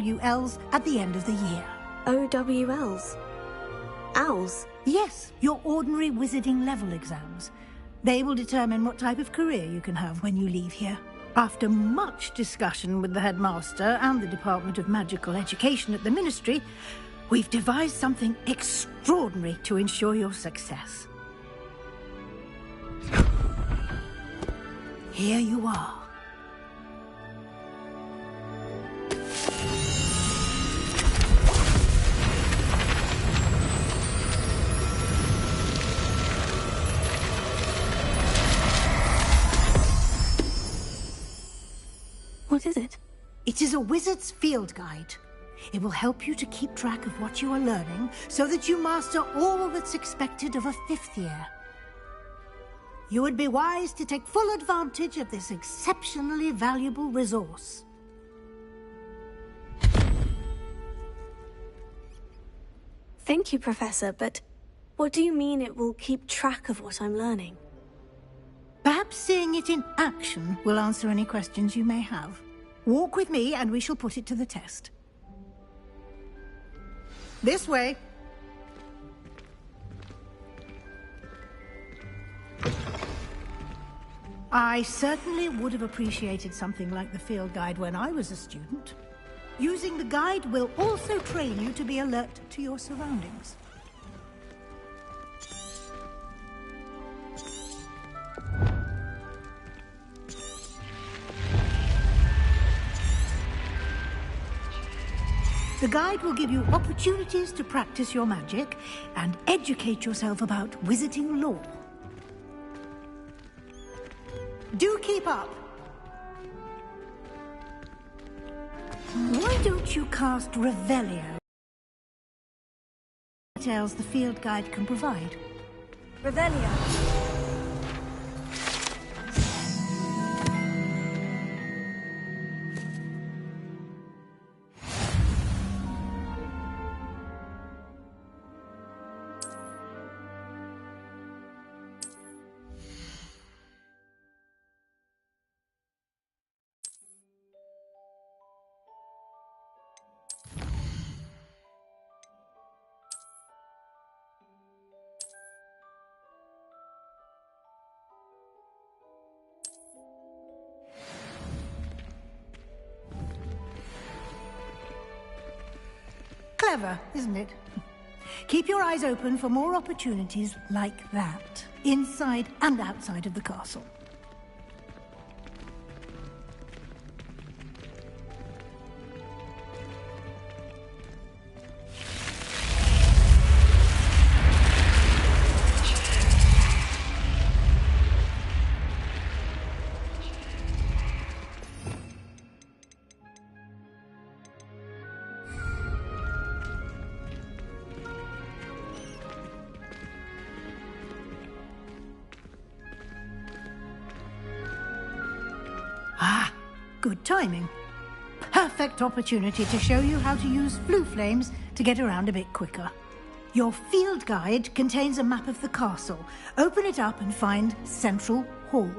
OWLs at the end of the year. OWLs? Owls? Yes, your ordinary wizarding level exams. They will determine what type of career you can have when you leave here. After much discussion with the headmaster and the Department of Magical Education at the Ministry, we've devised something extraordinary to ensure your success. Here you are. What is it? It is a wizard's field guide. It will help you to keep track of what you are learning so that you master all that's expected of a 5th year. You would be wise to take full advantage of this exceptionally valuable resource. Thank you, Professor, but what do you mean it will keep track of what I'm learning? Perhaps seeing it in action will answer any questions you may have. Walk with me and we shall put it to the test. This way. I certainly would have appreciated something like the field guide when I was a student. Using the guide will also train you to be alert to your surroundings. The guide will give you opportunities to practice your magic and educate yourself about wizarding lore. Do keep up! Why don't you cast Revelio? Details the field guide can provide. Revelio. Clever, isn't it? Keep your eyes open for more opportunities like that, inside and outside of the castle. Ah, good timing. Perfect opportunity to show you how to use flue flames to get around a bit quicker. Your field guide contains a map of the castle. Open it up and find Central Hall.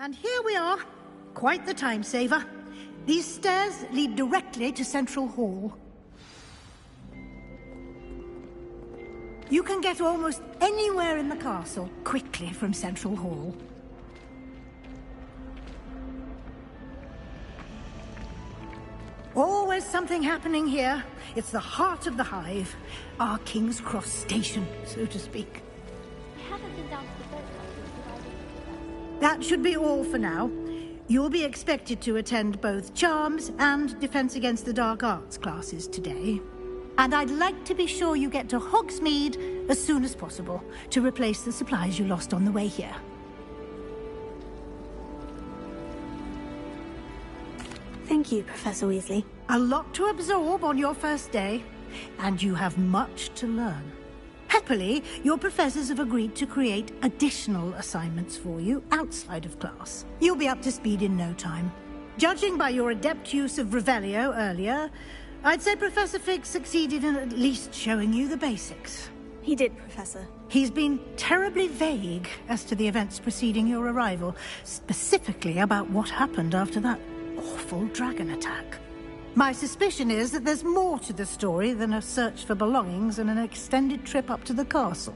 And here we are. Quite the time saver. These stairs lead directly to Central Hall. You can get almost anywhere in the castle quickly from Central Hall. Always something happening here. It's the heart of the hive. Our King's Cross station, so to speak. I haven't been down to the boat club. That should be all for now. You'll be expected to attend both Charms and Defense Against the Dark Arts classes today. And I'd like to be sure you get to Hogsmeade as soon as possible to replace the supplies you lost on the way here. Thank you, Professor Weasley. A lot to absorb on your first day, and you have much to learn. Happily, your professors have agreed to create additional assignments for you outside of class. You'll be up to speed in no time. Judging by your adept use of Revelio earlier, I'd say Professor Fig succeeded in at least showing you the basics. He did, Professor. He's been terribly vague as to the events preceding your arrival, specifically about what happened after that awful dragon attack. My suspicion is that there's more to the story than a search for belongings and an extended trip up to the castle.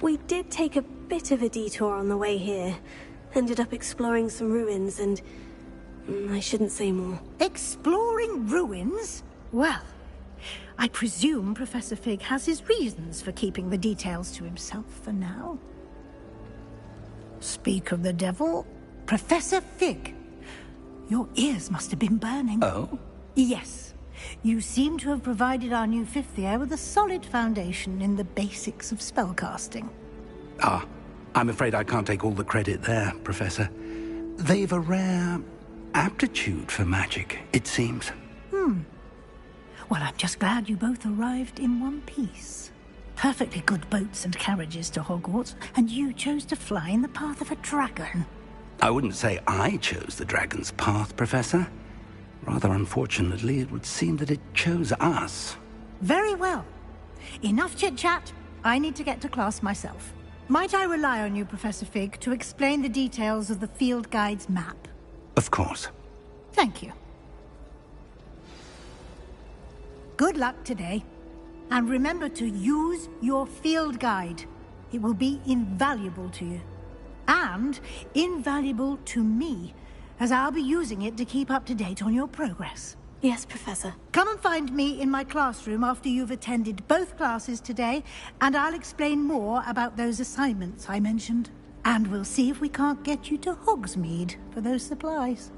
We did take a bit of a detour on the way here. Ended up exploring some ruins and... I shouldn't say more. Exploring ruins? Well, I presume Professor Fig has his reasons for keeping the details to himself for now. Speak of the devil, Professor Fig. Your ears must have been burning. Oh? Yes. You seem to have provided our new fifth year with a solid foundation in the basics of spellcasting. Ah, I'm afraid I can't take all the credit there, Professor. They've a rare aptitude for magic, it seems. Well, I'm just glad you both arrived in one piece. Perfectly good boats and carriages to Hogwarts, and you chose to fly in the path of a dragon. I wouldn't say I chose the dragon's path, Professor. Rather unfortunately, it would seem that it chose us. Very well. Enough chit-chat. I need to get to class myself. Might I rely on you, Professor Fig, to explain the details of the field guide's map? Of course. Thank you. Good luck today. And remember to use your field guide. It will be invaluable to you. And invaluable to me, as I'll be using it to keep up to date on your progress. Yes, Professor. Come and find me in my classroom after you've attended both classes today, and I'll explain more about those assignments I mentioned. And we'll see if we can't get you to Hogsmeade for those supplies.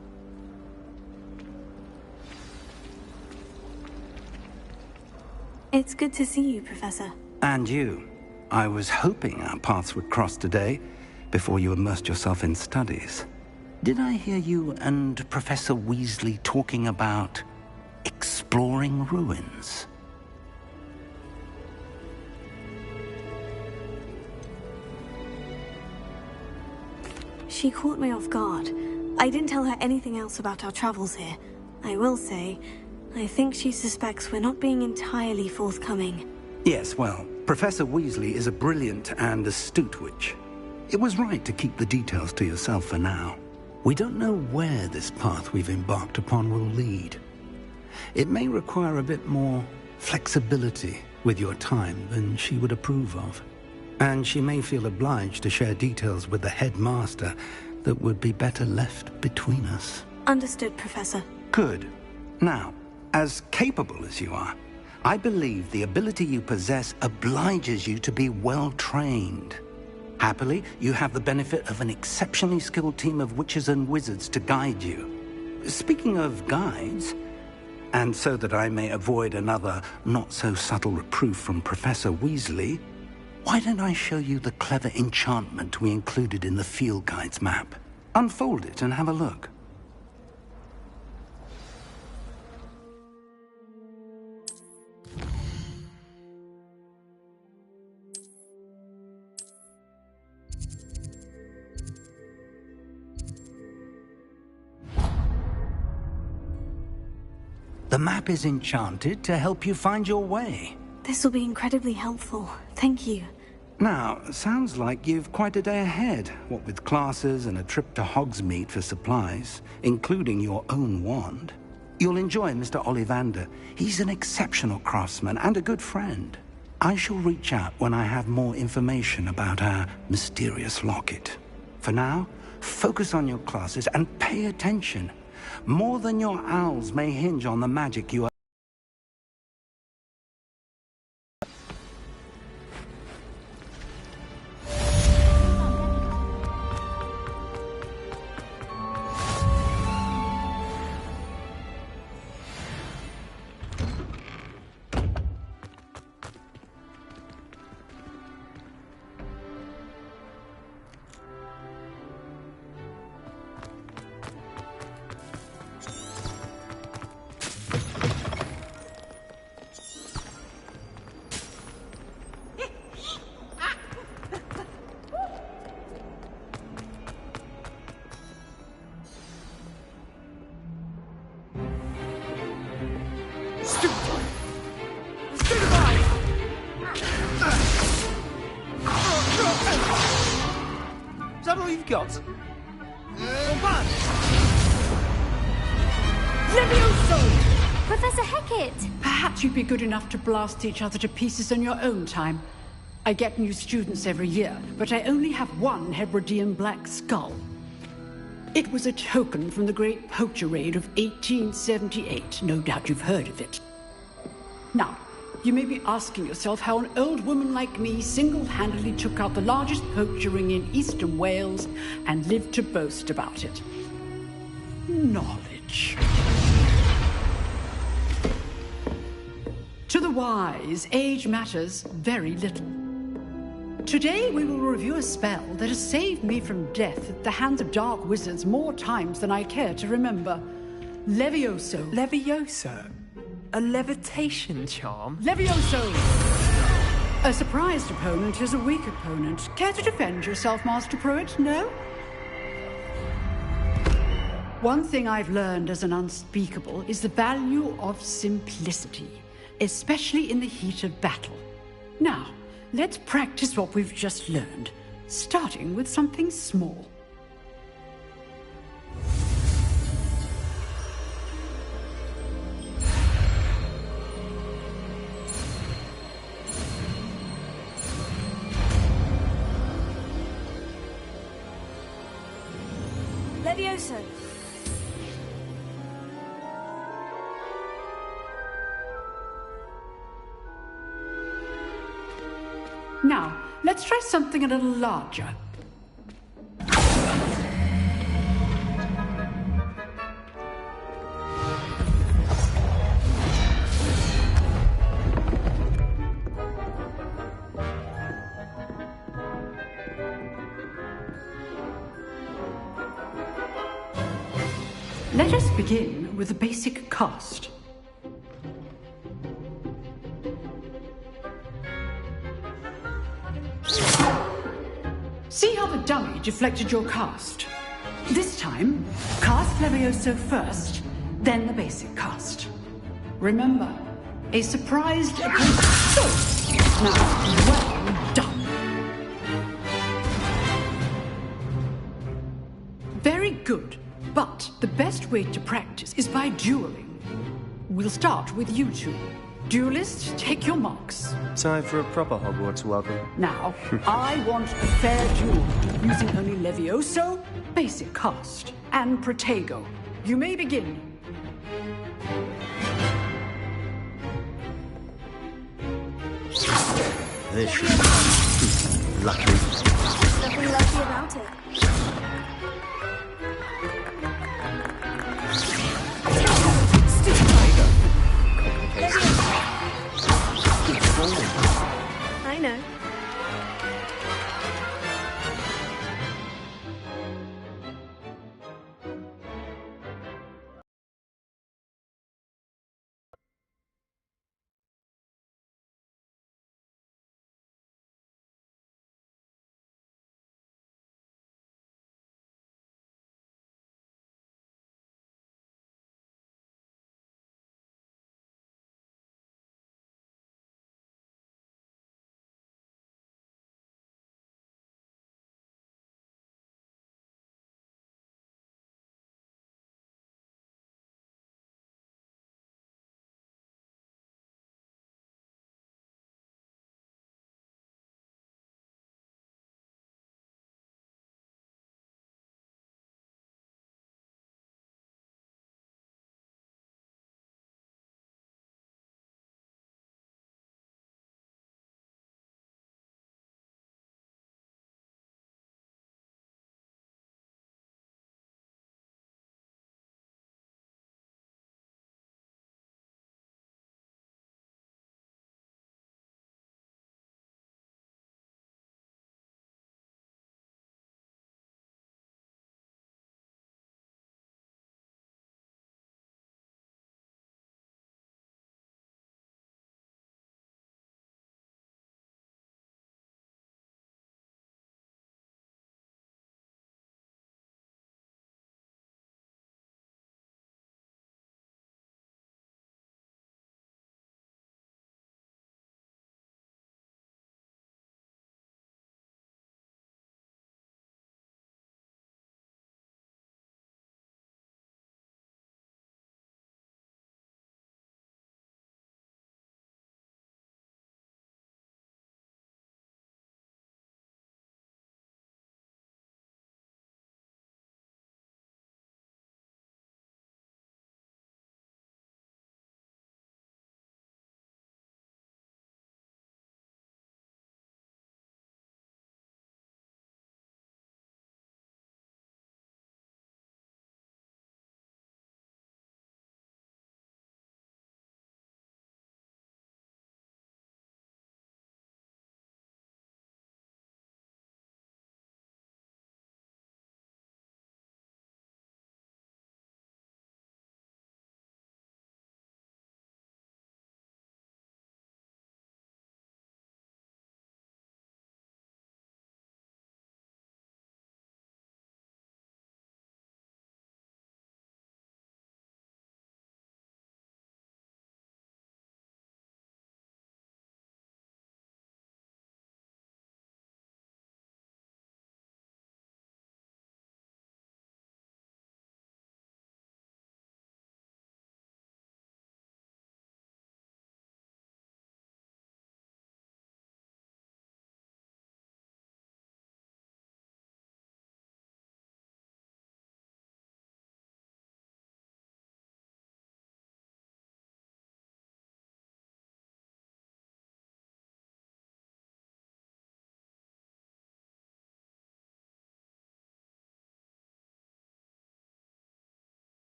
It's good to see you, Professor. And you. I was hoping our paths would cross today, before you immersed yourself in studies. Did I hear you and Professor Weasley talking about exploring ruins? She caught me off guard. I didn't tell her anything else about our travels here. I will say, I think she suspects we're not being entirely forthcoming. Yes, well, Professor Weasley is a brilliant and astute witch. It was right to keep the details to yourself for now. We don't know where this path we've embarked upon will lead. It may require a bit more flexibility with your time than she would approve of. And she may feel obliged to share details with the headmaster that would be better left between us. Understood, Professor. Good. Now, as capable as you are, I believe the ability you possess obliges you to be well trained. Happily, you have the benefit of an exceptionally skilled team of witches and wizards to guide you. Speaking of guides, and so that I may avoid another not-so-subtle reproof from Professor Weasley, why don't I show you the clever enchantment we included in the field guide's map? Unfold it and have a look. The map is enchanted to help you find your way. This will be incredibly helpful. Thank you. Now, sounds like you've quite a day ahead, what with classes and a trip to Hogsmeade for supplies, including your own wand. You'll enjoy Mr. Ollivander. He's an exceptional craftsman and a good friend. I shall reach out when I have more information about our mysterious locket. For now, focus on your classes and pay attention. More than your owls may hinge on the magic you are. Is that all you've got? Levioso! Professor Hecat! Perhaps you'd be good enough to blast each other to pieces in your own time. I get new students every year, but I only have one Hebridean black skull. It was a token from the Great Poacher Raid of 1878. No doubt you've heard of it. Now, you may be asking yourself how an old woman like me single-handedly took out the largest poacher ring in eastern Wales and lived to boast about it. Knowledge. To the wise, age matters very little. Today we will review a spell that has saved me from death at the hands of dark wizards more times than I care to remember. Levioso. Levioso? A levitation charm? Levioso! A surprised opponent is a weak opponent. Care to defend yourself, Master Pruitt? No? One thing I've learned as an unspeakable is the value of simplicity, especially in the heat of battle. Now, let's practice what we've just learned, starting with something small. Levioso! Now, let's try something a little larger. Let us begin with a basic cast. See how the dummy deflected your cast? This time, cast Levioso first, then the basic cast. Remember, a surprised opponent. So, now, well done. Very good, but the best way to practice is by dueling. We'll start with you two. Duelists, take your marks. Time for a proper Hogwarts welcome. Now, I want a fair duel, using only Levioso, basic cast, and Protego. You may begin. This should be lucky. Nothing lucky about it. I know.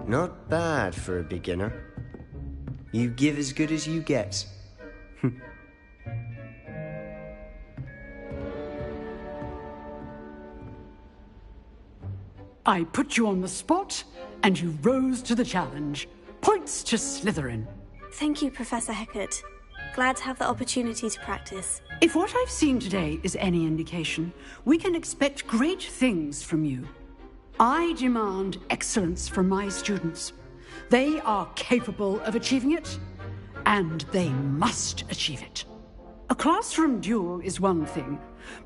Not bad for a beginner. You give as good as you get. I put you on the spot, and you rose to the challenge. Points to Slytherin. Thank you, Professor Hecat. Glad to have the opportunity to practice. If what I've seen today is any indication, we can expect great things from you. I demand excellence from my students. They are capable of achieving it, and they must achieve it. A classroom duel is one thing,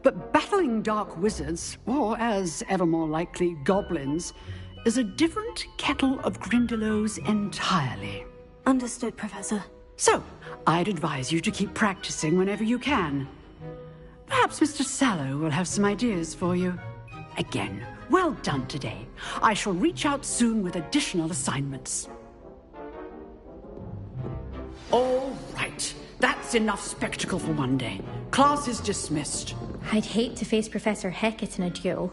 but battling dark wizards, or as ever more likely, goblins, is a different kettle of Grindylows entirely. Understood, Professor. So, I'd advise you to keep practicing whenever you can. Perhaps Mr. Sallow will have some ideas for you. Again, well done today. I shall reach out soon with additional assignments. All right. That's enough spectacle for one day. Class is dismissed. I'd hate to face Professor Hecat in a duel.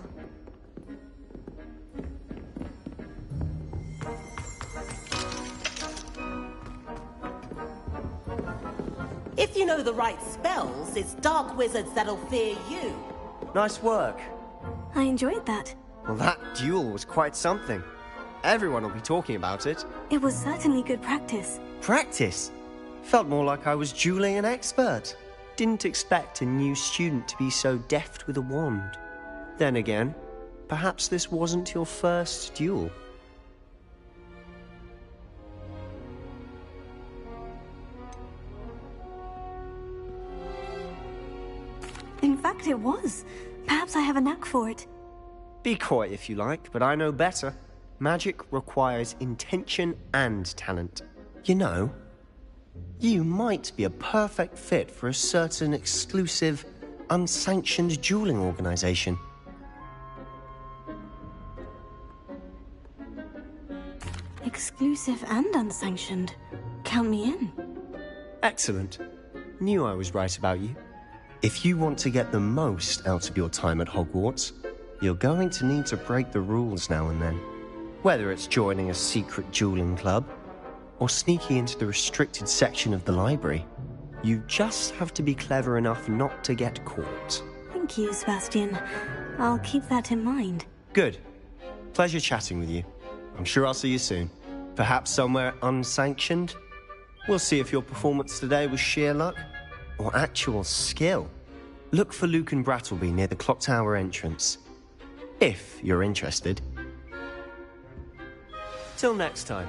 If you know the right spells, it's dark wizards that'll fear you. Nice work. I enjoyed that. Well, that duel was quite something. Everyone will be talking about it. It was certainly good practice. Practice? Felt more like I was dueling an expert. Didn't expect a new student to be so deft with a wand. Then again, perhaps this wasn't your first duel. In fact, it was. Perhaps I have a knack for it. Be coy if you like, but I know better. Magic requires intention and talent. You know, you might be a perfect fit for a certain exclusive, unsanctioned dueling organization. Exclusive and unsanctioned. Count me in. Excellent. Knew I was right about you. If you want to get the most out of your time at Hogwarts, you're going to need to break the rules now and then. Whether it's joining a secret dueling club, or sneaking into the restricted section of the library, you just have to be clever enough not to get caught. Thank you, Sebastian. I'll keep that in mind. Good. Pleasure chatting with you. I'm sure I'll see you soon. Perhaps somewhere unsanctioned? We'll see if your performance today was sheer luck or actual skill. Look for Luke and Brattleby near the clock tower entrance, if you're interested. Till next time.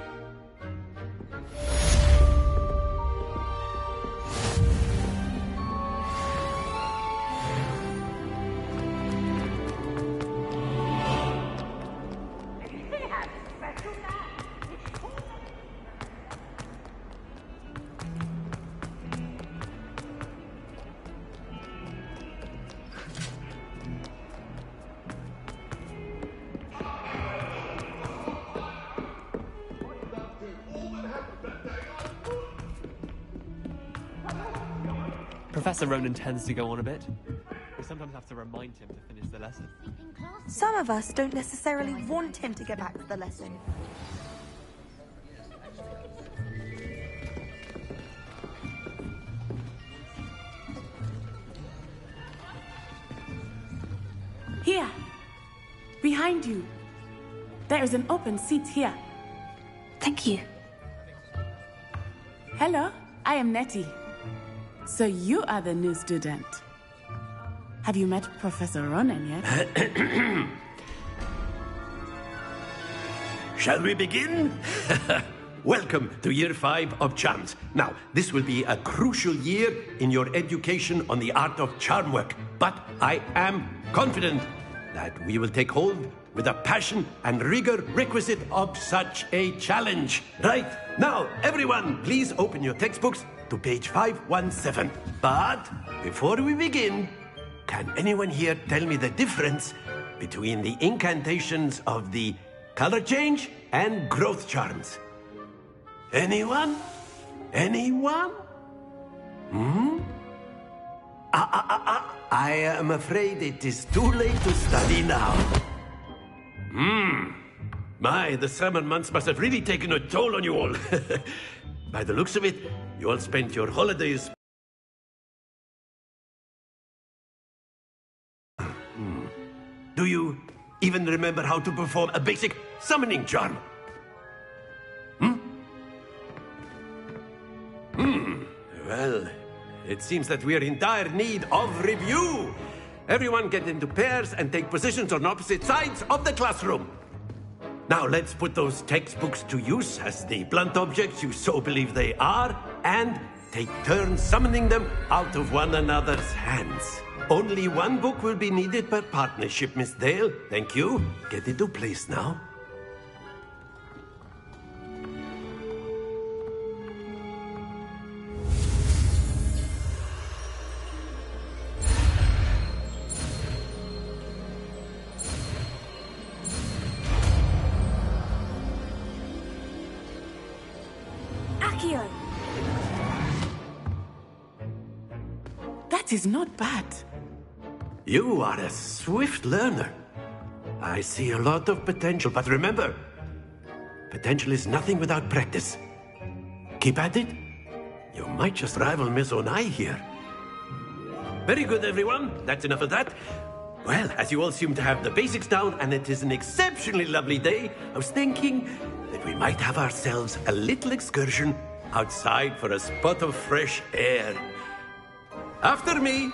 Professor Ronan tends to go on a bit. We sometimes have to remind him to finish the lesson. Some of us don't necessarily want him to get back to the lesson. Here, behind you. There is an open seat here. Thank you. Hello, I am Nettie. So you are the new student. Have you met Professor Ronan yet? Shall we begin? Welcome to Year 5 of Charms. Now, this will be a crucial year in your education on the art of charm work, but I am confident that we will take hold with the passion and rigor requisite of such a challenge. Right, now, everyone, please open your textbooks to page 517. But before we begin, can anyone here tell me the difference between the incantations of the color change and growth charms? Anyone? Anyone? I am afraid it is too late to study now. My, the summer months must have really taken a toll on you all. By the looks of it, you all spent your holidays... Do you even remember how to perform a basic summoning charm? Well, it seems that we are in dire need of review. Everyone get into pairs and take positions on opposite sides of the classroom. Now let's put those textbooks to use as the blunt objects you so believe they are, and take turns summoning them out of one another's hands. Only one book will be needed per partnership, Miss Dale. Thank you. Get into place now. Accio! That is not bad. You are a swift learner. I see a lot of potential, but remember, potential is nothing without practice. Keep at it. You might just rival Miss Onai here. Very good, everyone. That's enough of that. Well, as you all seem to have the basics down, and it is an exceptionally lovely day, I was thinking that we might have ourselves a little excursion outside for a spot of fresh air. After me.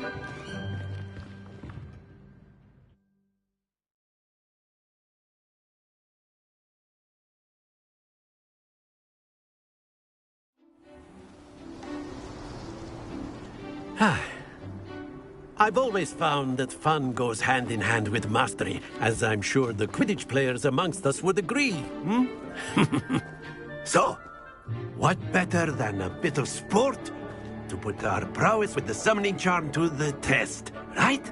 I've always found that fun goes hand in hand with mastery, as I'm sure the Quidditch players amongst us would agree. So, what better than a bit of sport to put our prowess with the summoning charm to the test, right?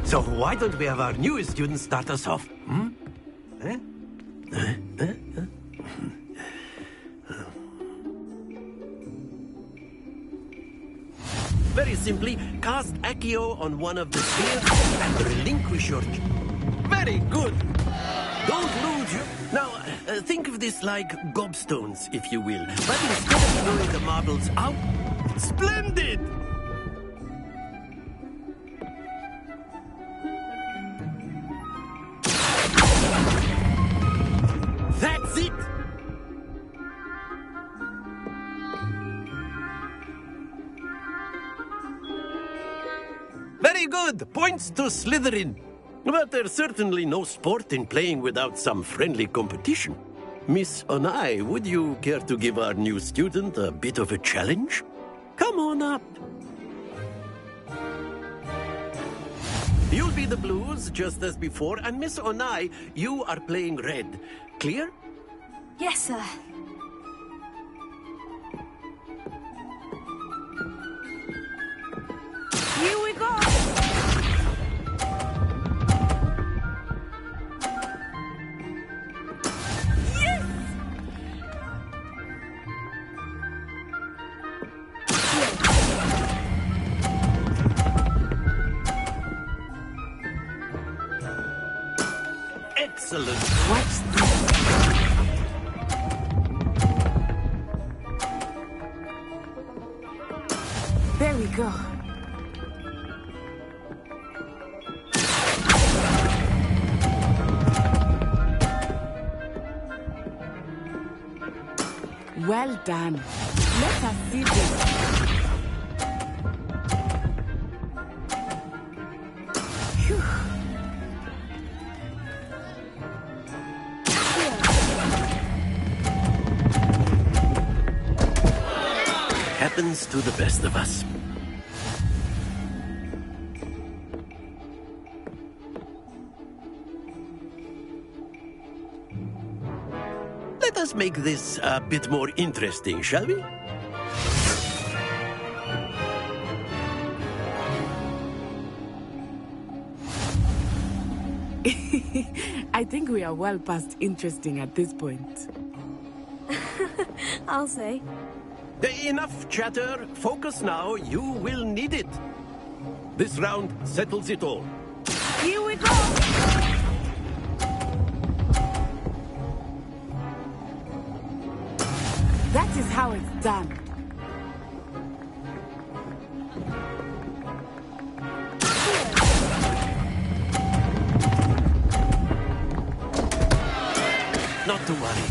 So why don't we have our newest student start us off? Very simply, cast Accio on one of the spheres and relinquish your... Very good! Don't lose your... Now, think of this like gobstones, if you will. But instead of throwing the marbles out... Splendid! That's it! Very good! Points to Slytherin. But there's certainly no sport in playing without some friendly competition. Miss Onai, would you care to give our new student a bit of a challenge? Come on up. You'll be the blues, just as before, and Miss Onai, you are playing red. Clear? Yes, sir. Here we go! Yes! Excellent. Watch this. There we go. Well done. Let us see this. Phew. Happens to the best of us. Let us make this a bit more interesting, shall we? I think we are well past interesting at this point. I'll say. Enough chatter. Focus now. You will need it. This round settles it all. Here we go! That is how it's done. Not to worry.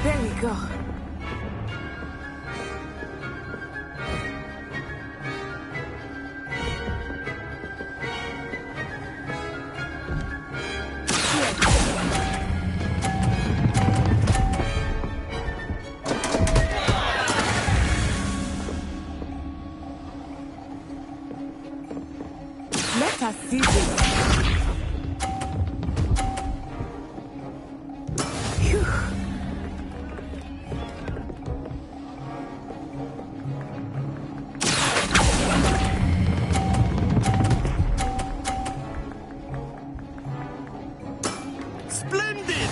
There we go. Let us see this. Phew. Splendid!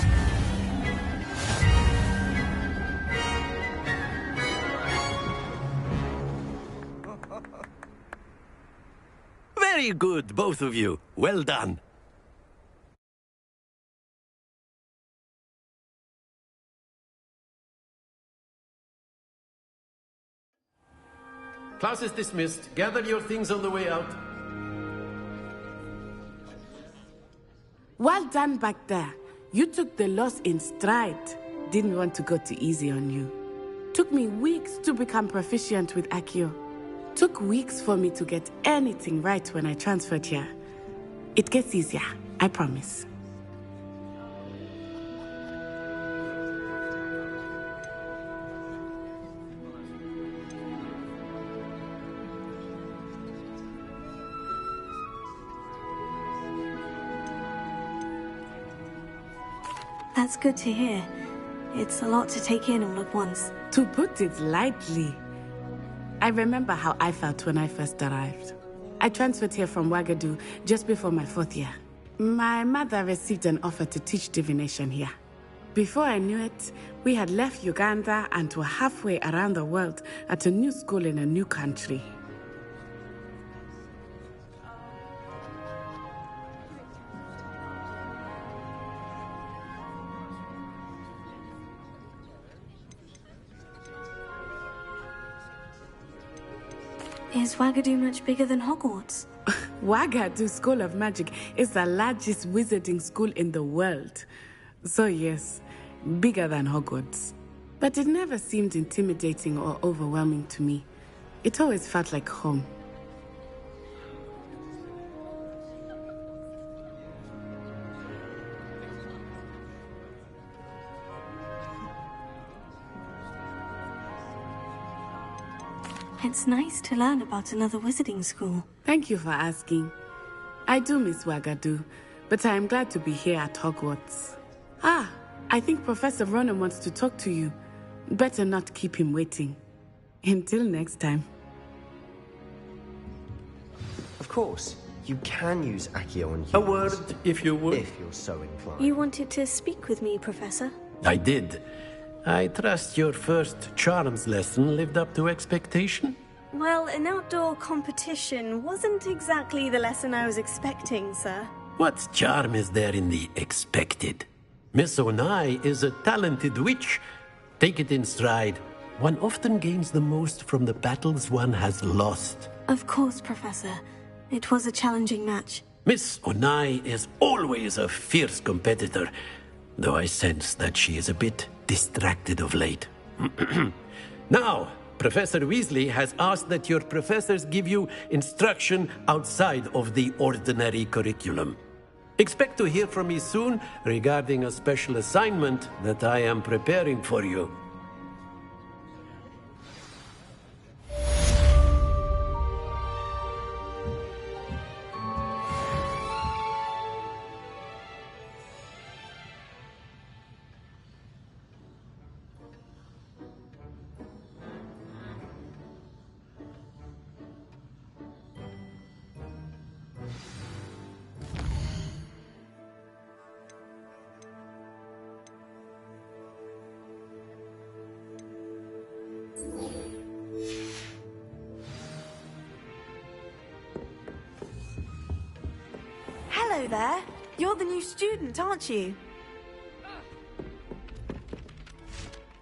Very good, both of you. Well done. Class is dismissed. Gather your things on the way out. Well done back there. You took the loss in stride. Didn't want to go too easy on you. Took me weeks to become proficient with Accio. Took weeks for me to get anything right when I transferred here. It gets easier, I promise. That's good to hear. It's a lot to take in all at once. To put it lightly, I remember how I felt when I first arrived. I transferred here from Ouagadougou just before my 4th year. My mother received an offer to teach divination here. Before I knew it, we had left Uganda and were halfway around the world at a new school in a new country. Is Ouagadougou much bigger than Hogwarts? Ouagadougou School of Magic is the largest wizarding school in the world. So yes, bigger than Hogwarts. But it never seemed intimidating or overwhelming to me. It always felt like home. It's nice to learn about another wizarding school. Thank you for asking. I do miss Ouagadougou, but I am glad to be here at Hogwarts. Ah, I think Professor Ronan wants to talk to you. Better not keep him waiting. Until next time. Of course, you can use Accio on humans. A word, if you would. If you're so inclined. You wanted to speak with me, Professor? I did. I trust your first charms lesson lived up to expectation? Well, an outdoor competition wasn't exactly the lesson I was expecting, sir. What charm is there in the expected? Miss Onai is a talented witch. Take it in stride. One often gains the most from the battles one has lost. Of course, Professor. It was a challenging match. Miss Onai is always a fierce competitor, though I sense that she is a bit distracted of late. Now, Professor Weasley has asked that your professors give you instruction outside of the ordinary curriculum. Expect to hear from me soon regarding a special assignment that I am preparing for you. Hello there. You're the new student, aren't you?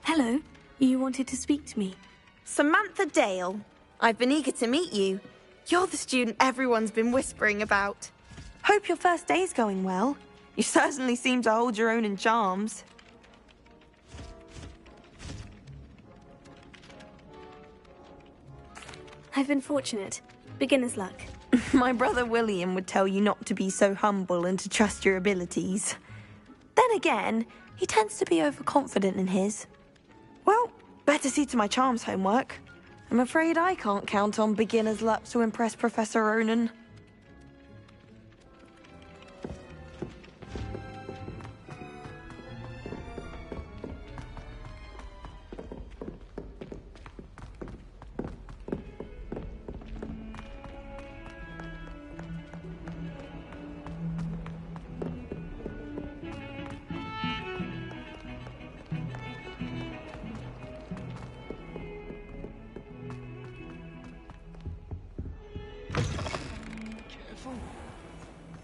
Hello. You wanted to speak to me? Samantha Dale. I've been eager to meet you. You're the student everyone's been whispering about. Hope your first day's going well. You certainly seem to hold your own in charms. I've been fortunate. Beginner's luck. My brother William would tell you not to be so humble and to trust your abilities. Then again, he tends to be overconfident in his. Well, better see to my charms homework. I'm afraid I can't count on beginner's luck to impress Professor Ronan.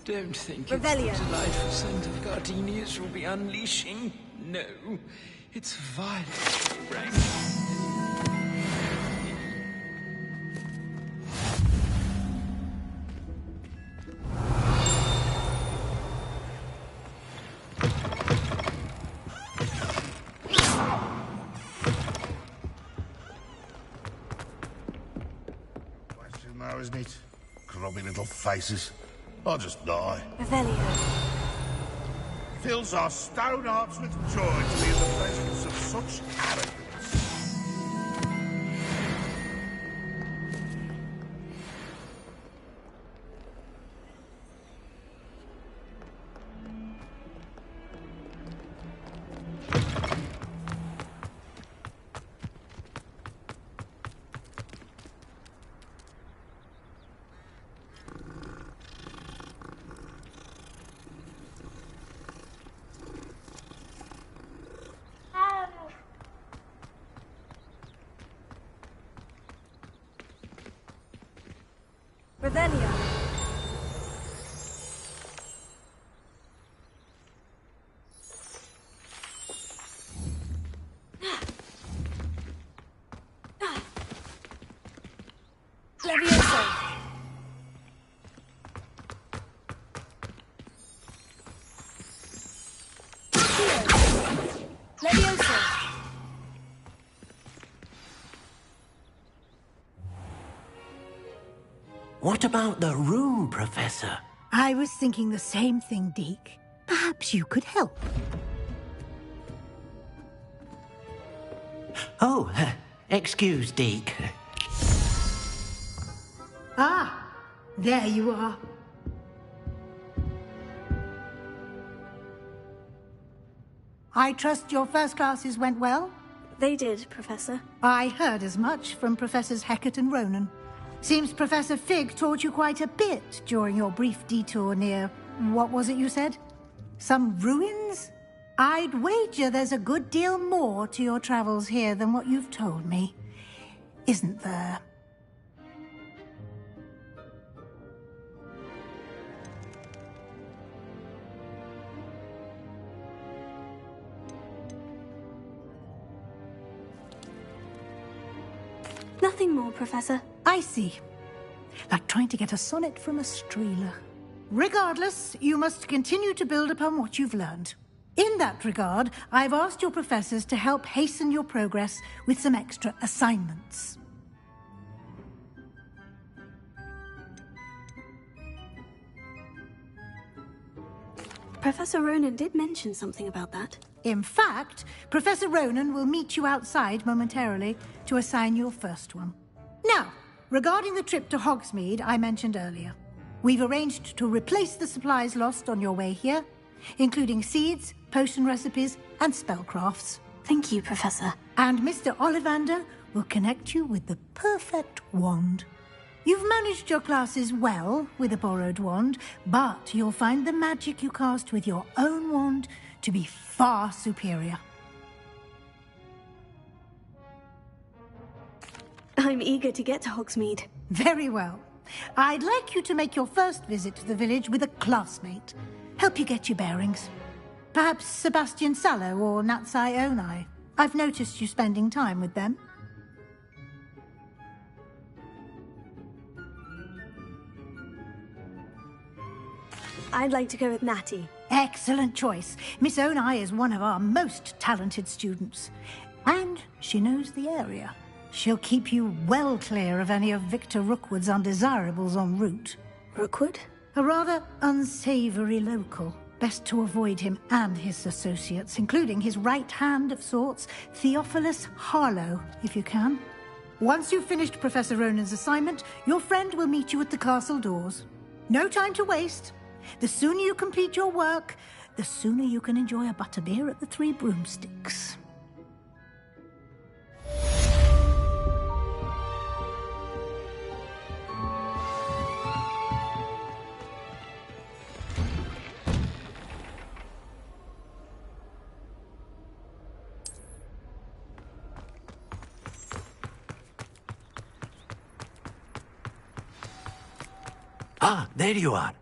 Don't think Revelio. it's the delightful scent of gardenias will be unleashing. No, it's violet, rank. Question now, isn't it? Grubby little faces. I'll just die. Revelio. Fills our stone hearts with joy to be in the presence of such arrogance. Revelio. Levioso. Levioso. What about the room, Professor? I was thinking the same thing, Deke. Perhaps you could help. Oh, excuse, Deke. Ah, there you are. I trust your first classes went well? They did, Professor. I heard as much from Professors Hecat and Ronan. Seems Professor Fig taught you quite a bit during your brief detour near... what was it you said? Some ruins? I'd wager there's a good deal more to your travels here than what you've told me. Isn't there? Nothing more, Professor. I see. Like trying to get a sonnet from a streeler. Regardless, you must continue to build upon what you've learned. In that regard, I've asked your professors to help hasten your progress with some extra assignments. Professor Ronan did mention something about that. In fact, Professor Ronan will meet you outside momentarily to assign your first one. Now, regarding the trip to Hogsmeade I mentioned earlier, we've arranged to replace the supplies lost on your way here, including seeds, potion recipes, and spellcrafts. Thank you, Professor. And Mr. Ollivander will connect you with the perfect wand. You've managed your classes well with a borrowed wand, but you'll find the magic you cast with your own wand to be far superior. I'm eager to get to Hogsmeade. Very well. I'd like you to make your first visit to the village with a classmate. Help you get your bearings. Perhaps Sebastian Sallow or Natsai Onai. I've noticed you spending time with them. I'd like to go with Natty. Excellent choice. Miss Onai is one of our most talented students. And she knows the area. She'll keep you well clear of any of Victor Rookwood's undesirables en route. Rookwood? A rather unsavory local. Best to avoid him and his associates, including his right hand of sorts, Theophilus Harlow, if you can. Once you've finished Professor Ronan's assignment, your friend will meet you at the castle doors. No time to waste. The sooner you complete your work, the sooner you can enjoy a butterbeer at the Three Broomsticks. Ah, there you are.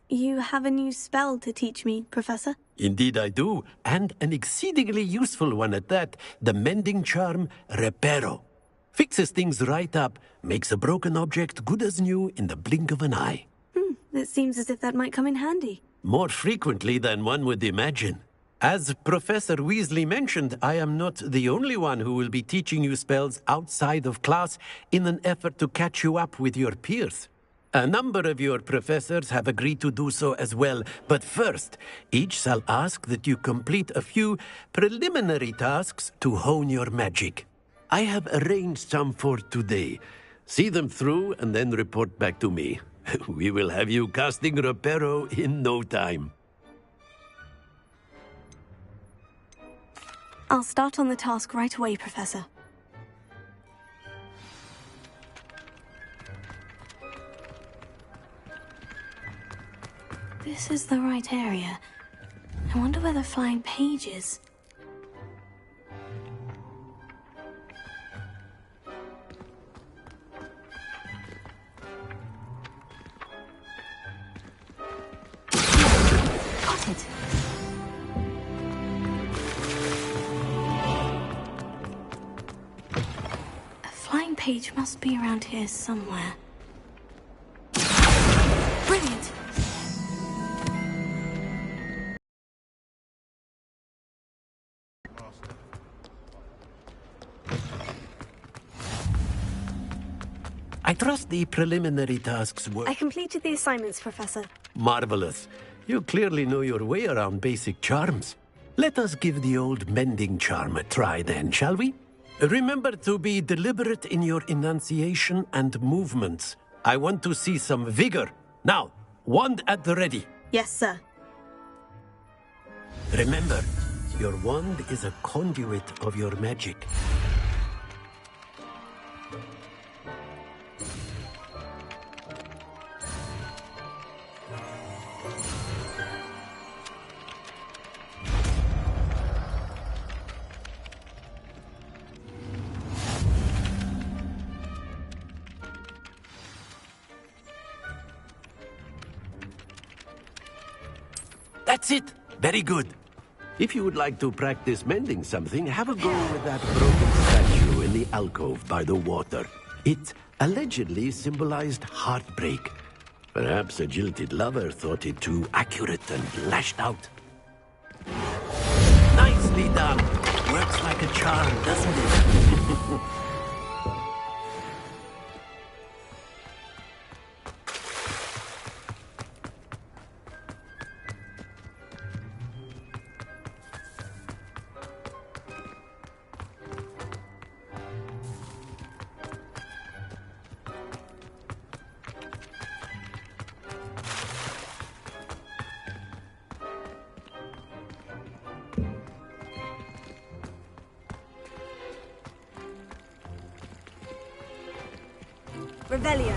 You have a new spell to teach me, Professor? Indeed I do, and an exceedingly useful one at that. The mending charm, Reparo. Fixes things right up, makes a broken object good as new in the blink of an eye. It seems as if that might come in handy. More frequently than one would imagine. As Professor Weasley mentioned, I am not the only one who will be teaching you spells outside of class in an effort to catch you up with your peers. A number of your professors have agreed to do so as well, but first, each shall ask that you complete a few preliminary tasks to hone your magic. I have arranged some for today. See them through and then report back to me. We will have you casting Reparo in no time. I'll start on the task right away, Professor. This is the right area. I wonder where the flying page is. Got it. A flying page must be around here somewhere. Brilliant! I trust the preliminary tasks were... I completed the assignments, Professor. Marvelous. You clearly know your way around basic charms. Let us give the old mending charm a try then, shall we? Remember to be deliberate in your enunciation and movements. I want to see some vigor. Now, wand at the ready. Yes, sir. Remember, your wand is a conduit of your magic. That's it. Very good. If you would like to practice mending something, have a go with that broken statue in the alcove by the water. It allegedly symbolized heartbreak. Perhaps a jilted lover thought it too accurate and lashed out. Nicely done. Works like a charm, doesn't it? Revelio.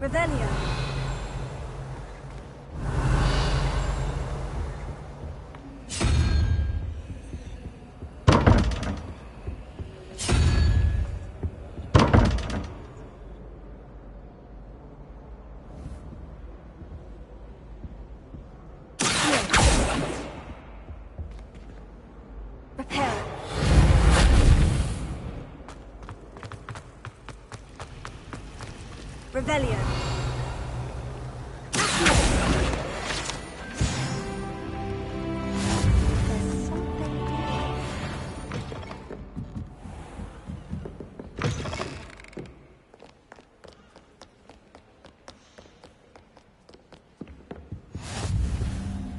Revelio. Revelio.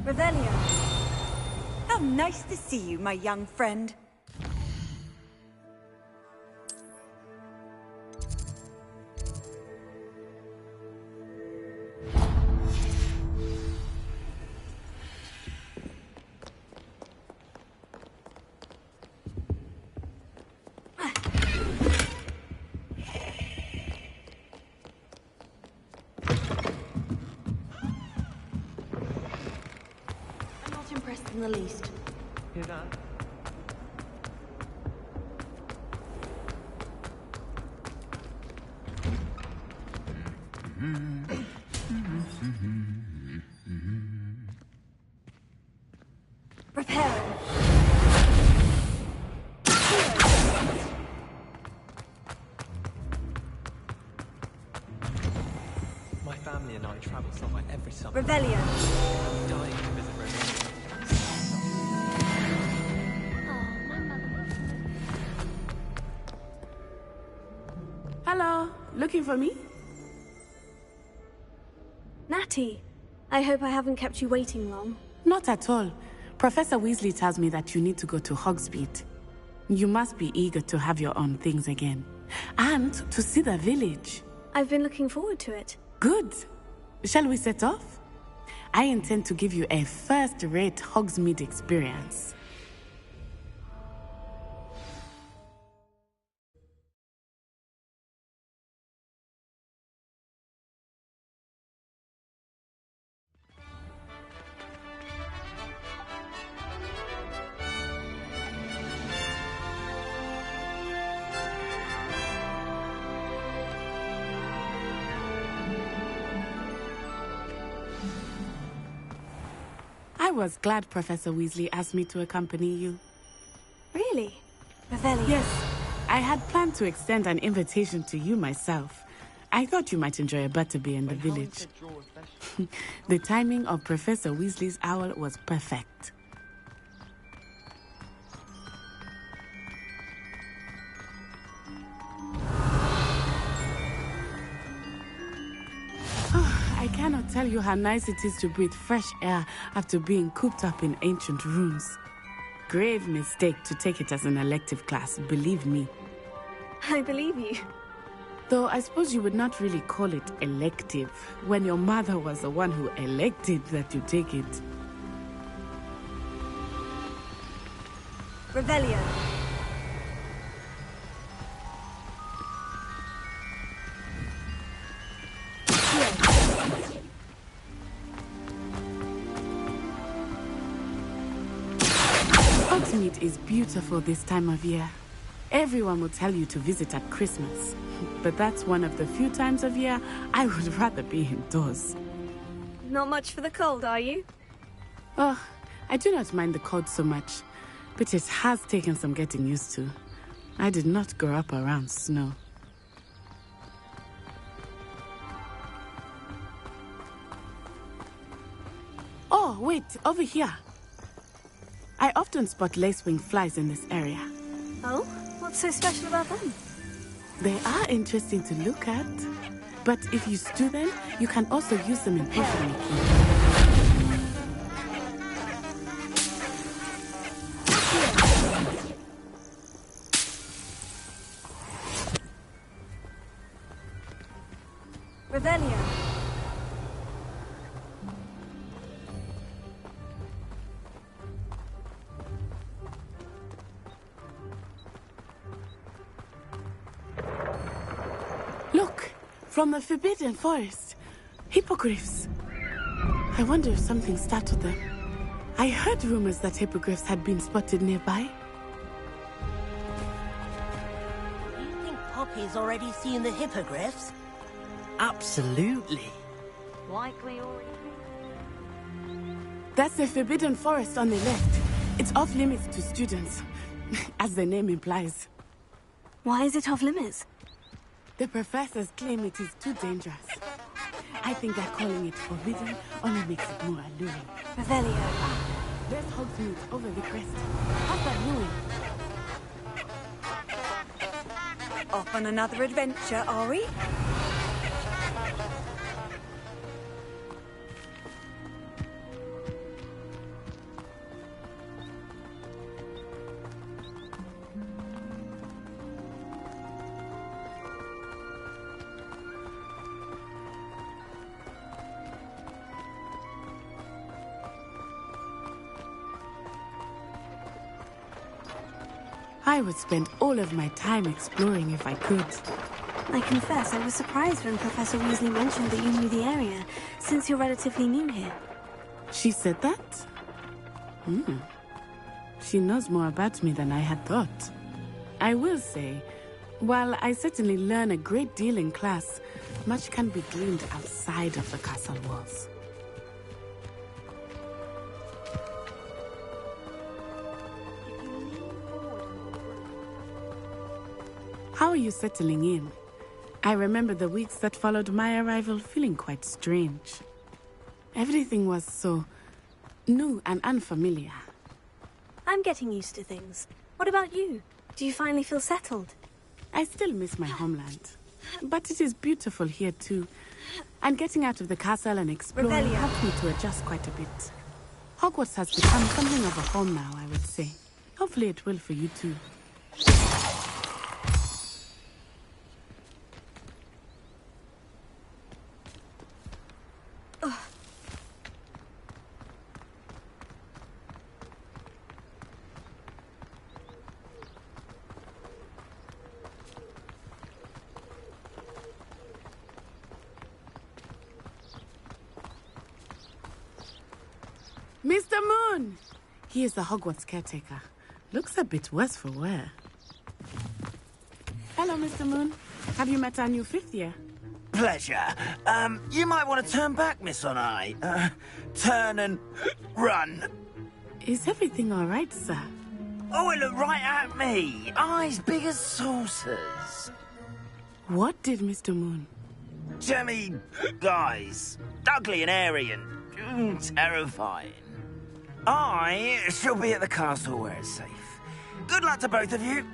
Revelio. How nice to see you, my young friend. In the least. Hear that? Prepare. My family and I travel somewhere every summer. Revelio. I'm dying to visit Romania. Hello, looking for me? Natty, I hope I haven't kept you waiting long. Not at all. Professor Weasley tells me that you need to go to Hogsmeade. You must be eager to have your own things again. And to see the village. I've been looking forward to it. Good. Shall we set off? I intend to give you a first-rate Hogsmeade experience. I was glad Professor Weasley asked me to accompany you. Really? Revelio? Yes. I had planned to extend an invitation to you myself. I thought you might enjoy a butterbeer in the village. The timing of Professor Weasley's owl was perfect. I cannot tell you how nice it is to breathe fresh air after being cooped up in ancient rooms. Grave mistake to take it as an elective class, believe me. I believe you. Though I suppose you would not really call it elective when your mother was the one who elected that you take it. Revelio. Hogsmeade is beautiful this time of year. Everyone will tell you to visit at Christmas. But that's one of the few times of year I would rather be indoors. Not much for the cold, are you? Oh, I do not mind the cold so much, but it has taken some getting used to. I did not grow up around snow. Oh, wait, over here. I often spot lacewing flies in this area. Oh? What's so special about them? They are interesting to look at. But if you stew them, you can also use them in potion making. Revelio. From the Forbidden Forest. Hippogriffs. I wonder if something startled them. I heard rumors that hippogriffs had been spotted nearby. Do you think Poppy's already seen the hippogriffs? Absolutely. Likely already. That's the Forbidden Forest on the left. It's off limits to students, as the name implies. Why is it off limits? The professors claim it is too dangerous. I think that calling it forbidden only makes it more alluring. Revelio. There's Hogsmeade over the crest. How's that doing? Off on another adventure, are we? I would spend all of my time exploring if I could. I confess, I was surprised when Professor Weasley mentioned that you knew the area, since you're relatively new here. She said that? She knows more about me than I had thought. I will say, while I certainly learn a great deal in class, much can be gleaned outside of the castle walls. How are you settling in? I remember the weeks that followed my arrival feeling quite strange. Everything was so new and unfamiliar. I'm getting used to things. What about you? Do you finally feel settled? I still miss my homeland. But it is beautiful here too. And getting out of the castle and exploring helped me to adjust quite a bit. Hogwarts has become something of a home now, I would say. Hopefully it will for you too. Mr. Moon! He is the Hogwarts caretaker. Looks a bit worse for wear. Hello, Mr. Moon. Have you met our new fifth year? Pleasure. You might want to turn back, Miss On-Eye. Turn and run. Is everything all right, sir? Oh, it looked right at me. Eyes big as saucers. What did Mr. Moon? Jemmy guys. Ugly and airy and terrifying. I shall be at the castle where it's safe. Good luck to both of you.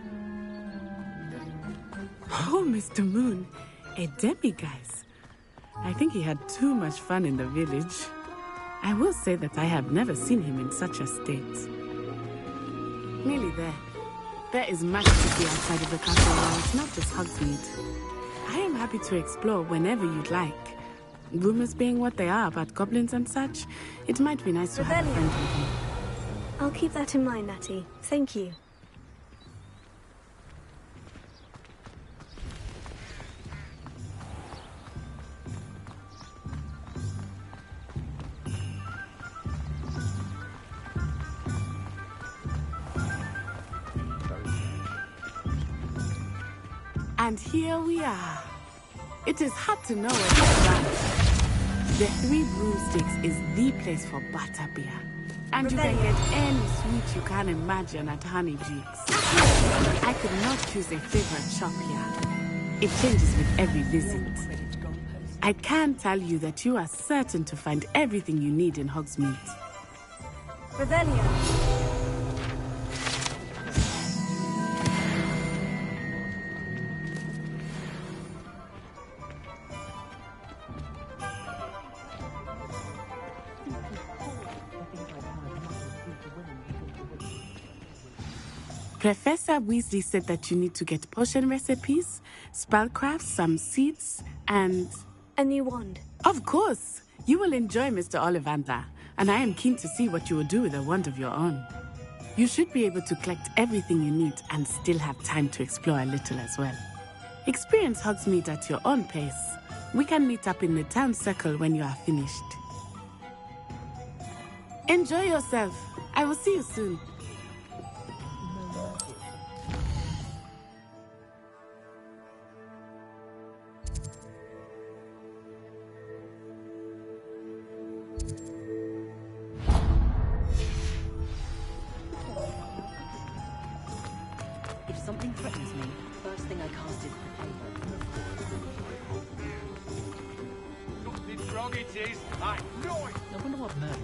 Oh, Mr. Moon. A demiguise. I think he had too much fun in the village. I will say that I have never seen him in such a state. Nearly there. There is much to see outside of the castle wall. It's not just Hogsmeade. I am happy to explore whenever you'd like. Rumors being what they are about goblins and such, it might be nice to have a friend with you. I'll keep that in mind, Natty. Thank you. And here we are. It is hard to know where to start. The Three Broomsticks is the place for butterbeer. And you can get any sweet you can imagine at Honeyjigs. I could not choose a favorite shop here. It changes with every visit. I can tell you that you are certain to find everything you need in Hogsmeade. Revelio. Professor Weasley said that you need to get potion recipes, spellcraft, some seeds, and... a new wand. Of course! You will enjoy Mr. Ollivander, and I am keen to see what you will do with a wand of your own. You should be able to collect everything you need and still have time to explore a little as well. Experience Hogsmeade at your own pace. We can meet up in the town circle when you are finished. Enjoy yourself. I will see you soon. If something threatens me, first thing I cast is Something wrong it is. I know it. I wonder what murdered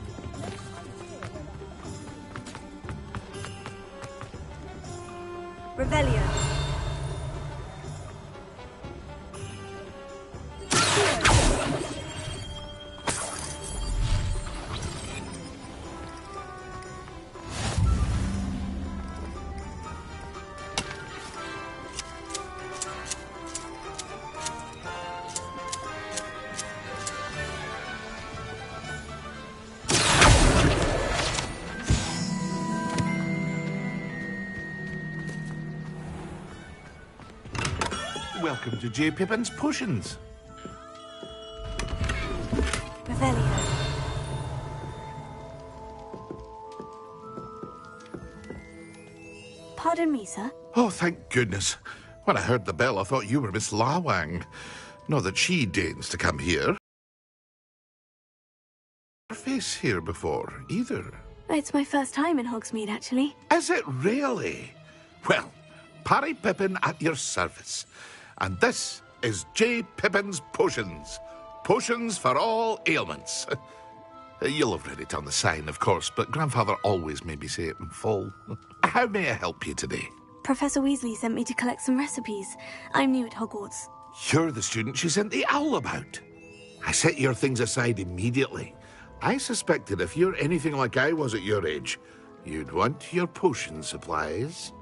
Revelio. Welcome to J. Pippin's Potions. Revelio. Pardon me, sir. Oh, thank goodness. When I heard the bell, I thought you were Miss Lawang. Not that she deigns to come here. Her face here before, either. It's my first time in Hogsmeade, actually. Is it really? Well, Parry Pippin at your service. And this is J. Pippin's Potions. Potions for all ailments. You'll have read it on the sign, of course, but Grandfather always made me say it in full. How may I help you today? Professor Weasley sent me to collect some recipes. I'm new at Hogwarts. You're the student she sent the owl about. I set your things aside immediately. I suspected if you're anything like I was at your age, you'd want your potion supplies.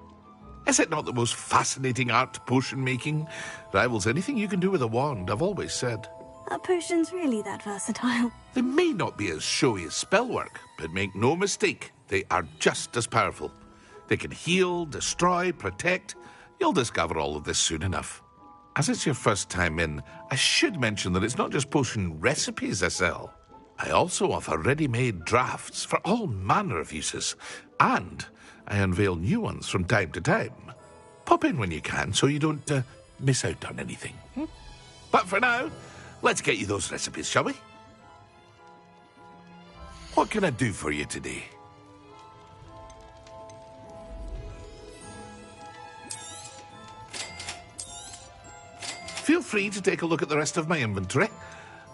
Is it not the most fascinating art, potion making? Rivals anything you can do with a wand, I've always said. Are potions really that versatile? They may not be as showy as spellwork, but make no mistake, they are just as powerful. They can heal, destroy, protect. You'll discover all of this soon enough. As it's your first time in, I should mention that it's not just potion recipes I sell. I also offer ready-made drafts for all manner of uses, and I unveil new ones from time to time. Pop in when you can so you don't miss out on anything. But for now, let's get you those recipes, shall we? What can I do for you today? Feel free to take a look at the rest of my inventory,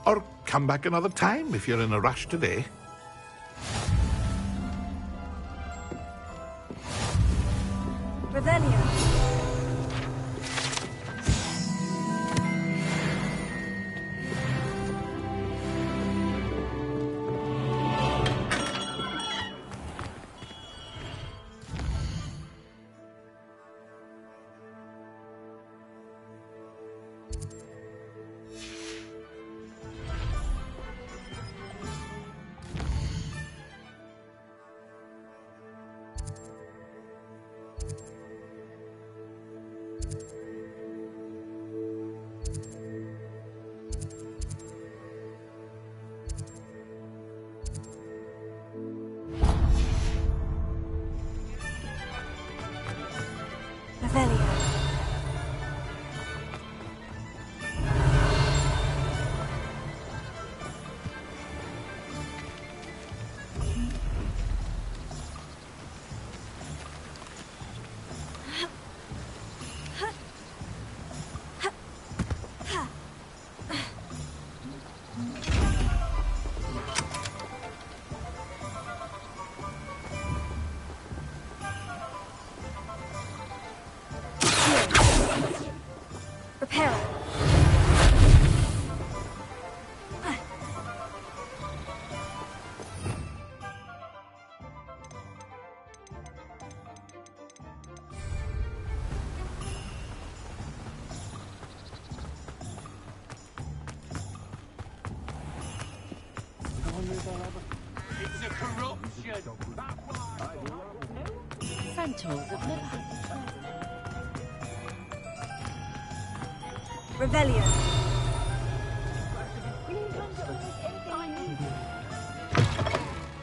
or come back another time if you're in a rush today. Revelio. It's a corruption. Centaurs have never had Revelio.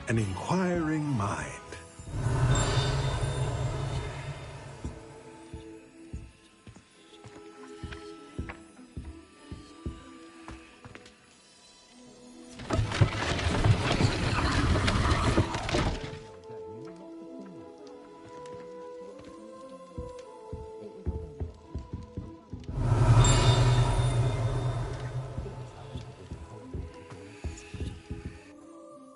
An inquiring mind.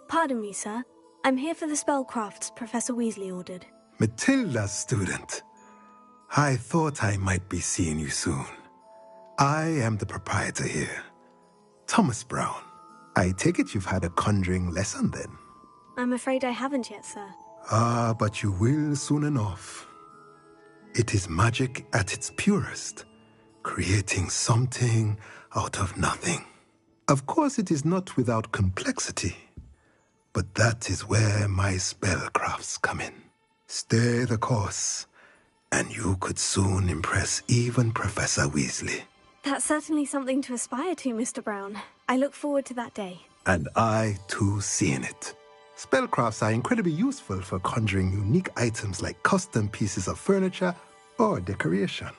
Pardon me, sir. I'm here for the spellcrafts Professor Weasley ordered. Matilda's student. I thought I might be seeing you soon. I am the proprietor here, Thomas Brown. I take it you've had a conjuring lesson then? I'm afraid I haven't yet, sir. Ah, but you will soon enough. It is magic at its purest, creating something out of nothing. Of course, it is not without complexity, but that is where my spellcrafts come in. Stay the course, and you could soon impress even Professor Weasley. That's certainly something to aspire to, Mr. Brown. I look forward to that day. And I, too, seeing it. Spellcrafts are incredibly useful for conjuring unique items like custom pieces of furniture or decoration.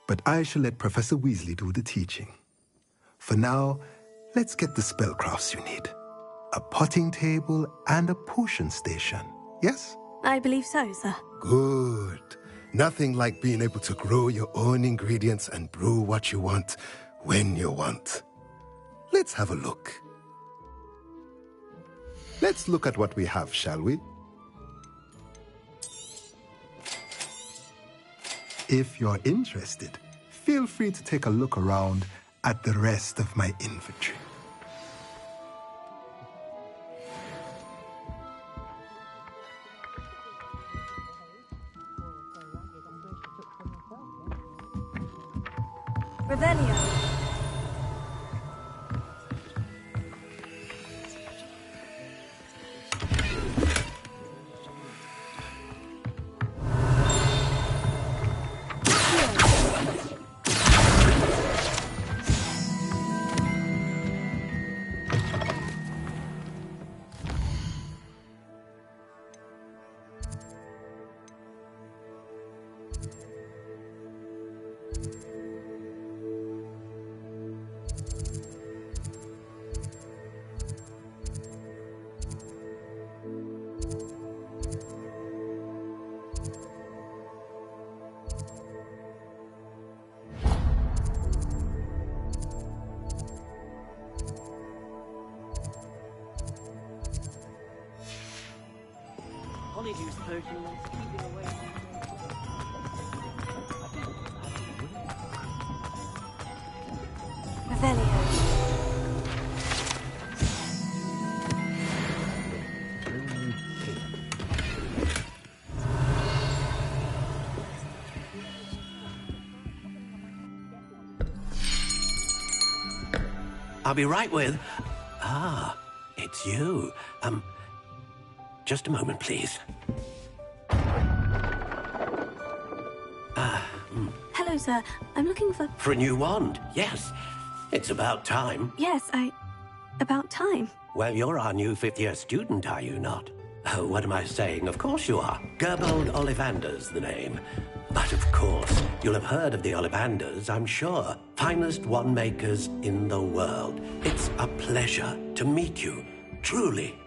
But I shall let Professor Weasley do the teaching. For now, let's get the spellcrafts you need. A potting table and a potion station, yes? I believe so, sir. Good. Nothing like being able to grow your own ingredients and brew what you want when you want. Let's have a look. Let's look at what we have, shall we? If you're interested, feel free to take a look around at the rest of my inventory. Revelio. Honeydew potions, keeping away Revelio. I'll be right with... Ah, it's you. Just a moment, please. Hello, sir. I'm looking for... For a new wand, yes. It's about time. Yes, about time. Well, you're our new fifth-year student, are you not? Oh, what am I saying? Of course you are. Gerbold Ollivander's the name. But of course, you'll have heard of the Ollivanders, I'm sure. Finest wand makers in the world. It's a pleasure to meet you, truly.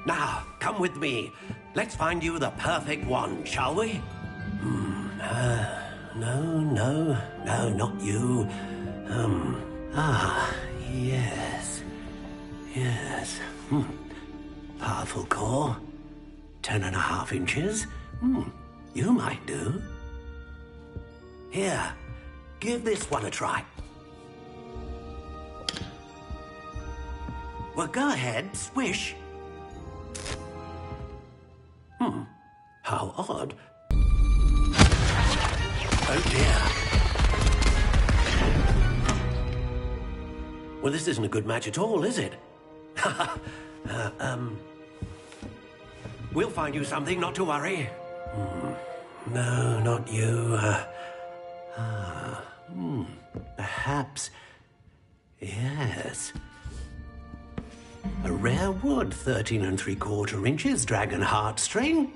Now, come with me. Let's find you the perfect wand, shall we? No, not you. Yes. Powerful core. 10.5 inches. You might do. Here, give this one a try. Well, go ahead, swish. How odd. Oh dear. Well, this isn't a good match at all, is it? We'll find you something, not to worry. No, not you. A perhaps... Yes. A rare wood, 13 3/4 inches, dragon heartstring.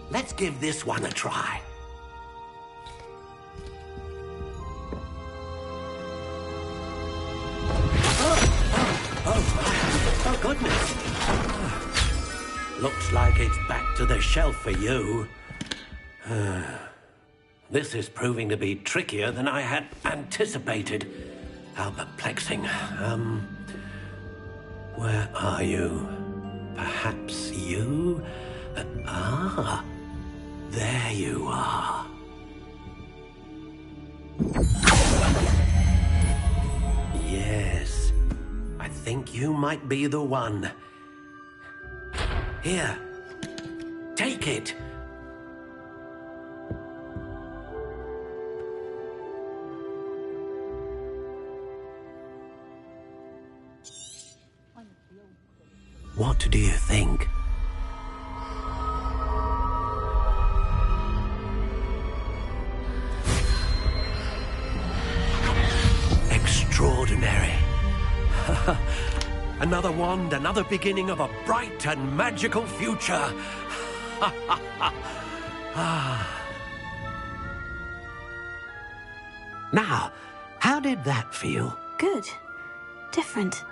Let's give this one a try. Oh, goodness. Looks like it's back to the shelf for you. This is proving to be trickier than I had anticipated. How perplexing. Where are you? Perhaps you? There you are. Yes, I think you might be the one. Here, take it. What do you think? Extraordinary. Another wand, another beginning of a bright and magical future. Now, how did that feel? Good. Different.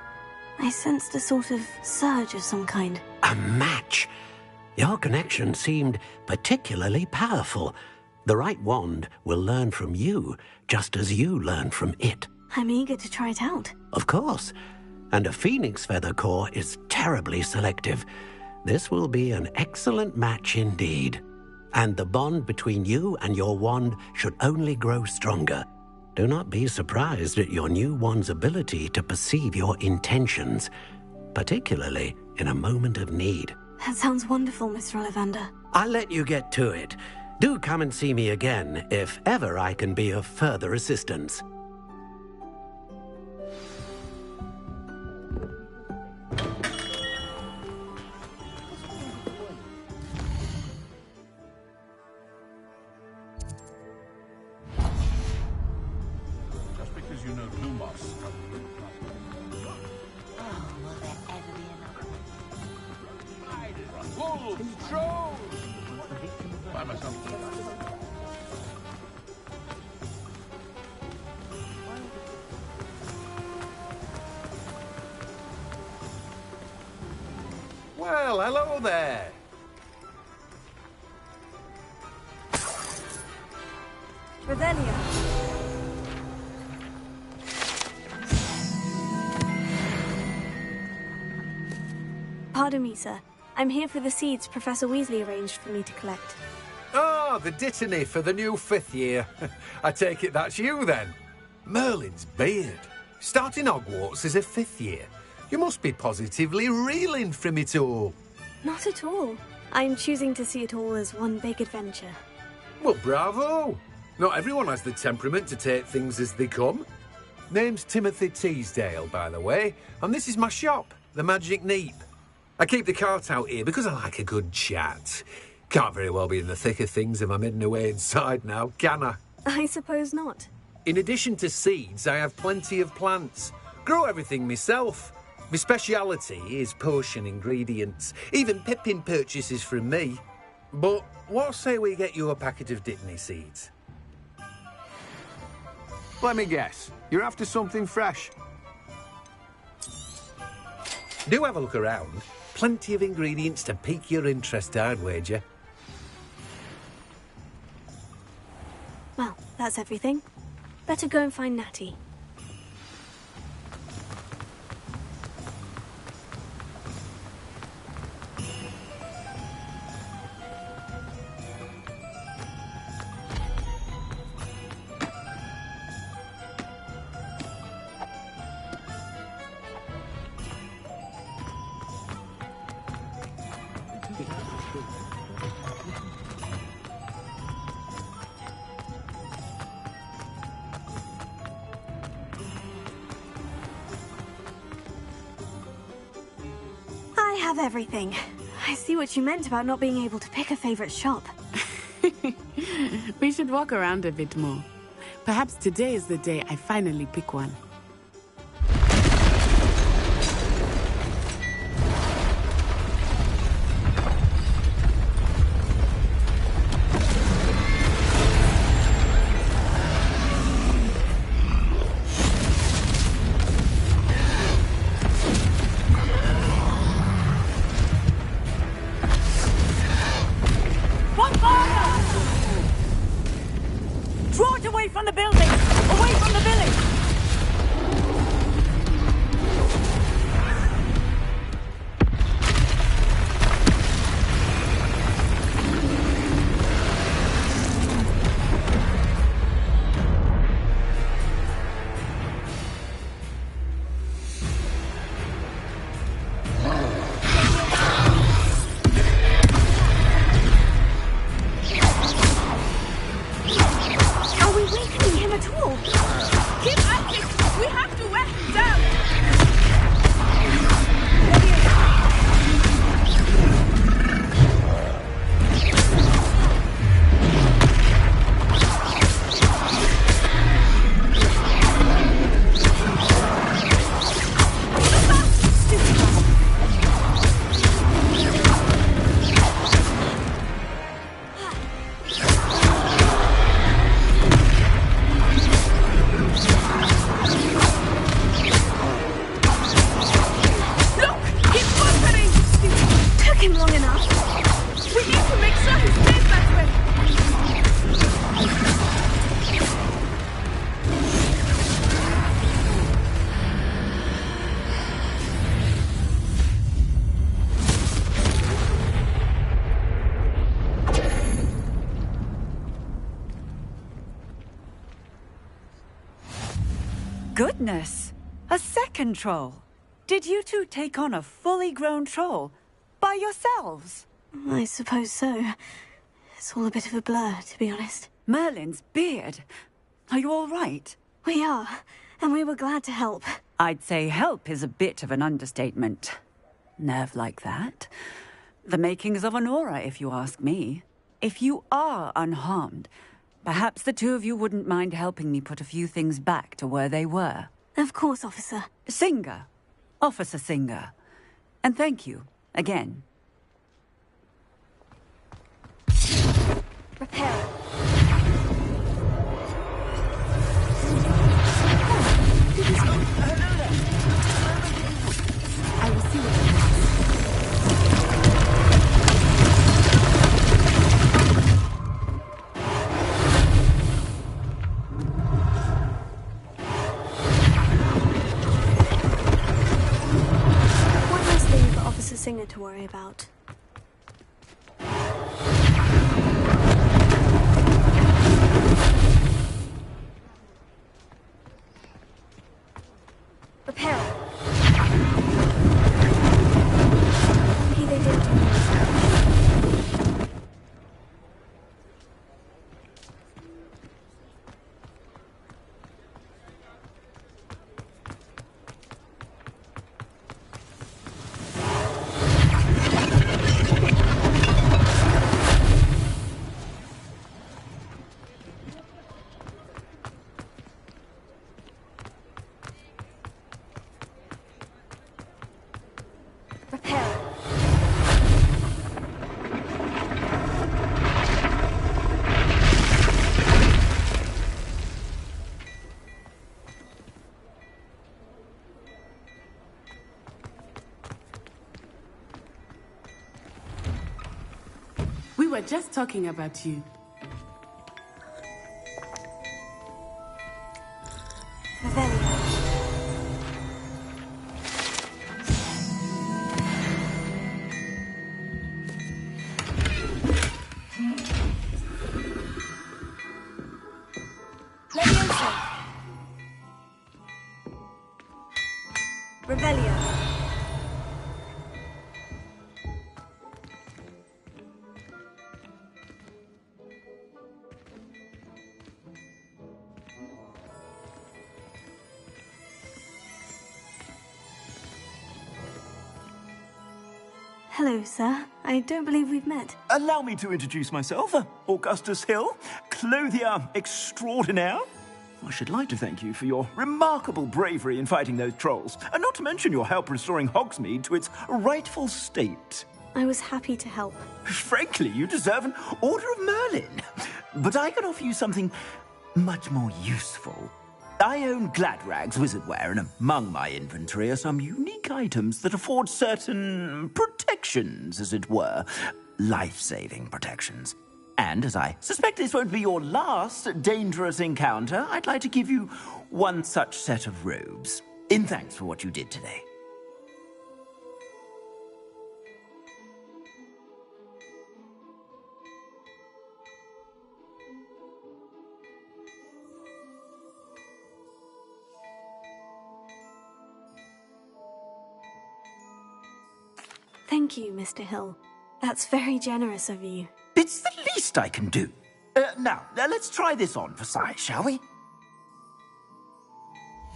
I sensed a sort of surge of some kind. A match? Your connection seemed particularly powerful. The right wand will learn from you, just as you learn from it. I'm eager to try it out. Of course. And a phoenix feather core is terribly selective. This will be an excellent match indeed. And the bond between you and your wand should only grow stronger. Do not be surprised at your new wand's ability to perceive your intentions, particularly in a moment of need. That sounds wonderful, Mr. Ollivander. I'll let you get to it. Do come and see me again if ever I can be of further assistance. Well, hello there. Revelio. Pardon me, sir. I'm here for the seeds Professor Weasley arranged for me to collect. Ah, the dittany for the new 5th year. I take it that's you, then. Merlin's beard. Starting Hogwarts as a 5th year. You must be positively reeling from it all. Not at all. I'm choosing to see it all as one big adventure. Well, bravo. Not everyone has the temperament to take things as they come. Name's Timothy Teasdale, by the way, and this is my shop, the Magic Neep. I keep the cart out here because I like a good chat. Can't very well be in the thick of things if I'm hidden away inside now, can I? I suppose not. In addition to seeds, I have plenty of plants. Grow everything myself. My speciality is potion ingredients. Even Pippin purchases from me. But what say we get you a packet of Dittany seeds? Let me guess. You're after something fresh. Do have a look around. Plenty of ingredients to pique your interest, I'd wager. Well, that's everything. Better go and find Natty. I have everything. I see what you meant about not being able to pick a favorite shop. We should walk around a bit more. Perhaps today is the day I finally pick one. Draw it away from the building! Away from the village! Are we weakening him at all? Keep at it! We have to wear him down! Took him long enough. We need to make sure he stays that way! Goodness! A second troll! Did you two take on a fully grown troll? By yourselves? I suppose so. It's all a bit of a blur, to be honest. Merlin's beard. Are you all right? We are, and we were glad to help. I'd say help is a bit of an understatement. Nerve like that. The makings of an aura, if you ask me. If you are unharmed, perhaps the two of you wouldn't mind helping me put a few things back to where they were. Of course, officer. Singer. Officer Singer. And thank you, again. Repair. I will see what One less thing for Officer Singer to worry about. Repair. Maybe they did do Repair. We were just talking about you. Revelio. Leviosa. Revelio. Hello, sir. I don't believe we've met. Allow me to introduce myself. Augustus Hill, clothier extraordinaire. I should like to thank you for your remarkable bravery in fighting those trolls, and not to mention your help restoring Hogsmeade to its rightful state. I was happy to help. Frankly, you deserve an Order of Merlin. But I can offer you something much more useful. I own Gladrag's wizardware, and among my inventory are some unique items that afford certain protections, as it were. Life-saving protections. And as I suspect this won't be your last dangerous encounter, I'd like to give you one such set of robes, in thanks for what you did today. Thank you, Mr. Hill. That's very generous of you. It's the least I can do. Now, let's try this on for size, shall we?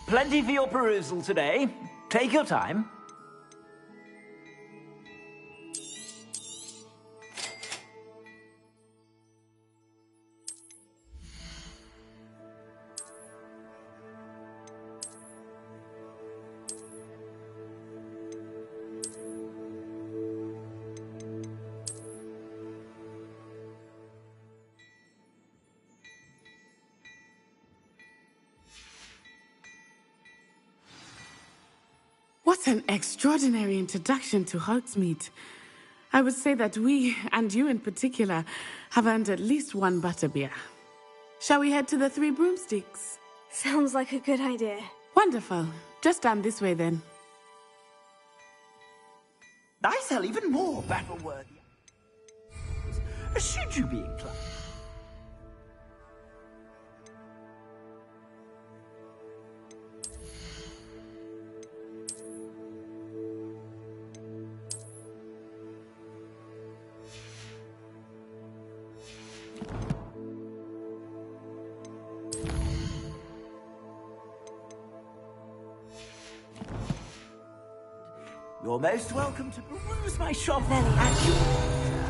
Plenty for your perusal today. Take your time. What an extraordinary introduction to Hogsmeade. I would say that we, and you in particular, have earned at least one butterbeer. Shall we head to the Three Broomsticks? Sounds like a good idea. Wonderful. Just down this way then. I sell even more battle-worthy. Should you be inclined? You're most welcome to peruse my shop at your leisure.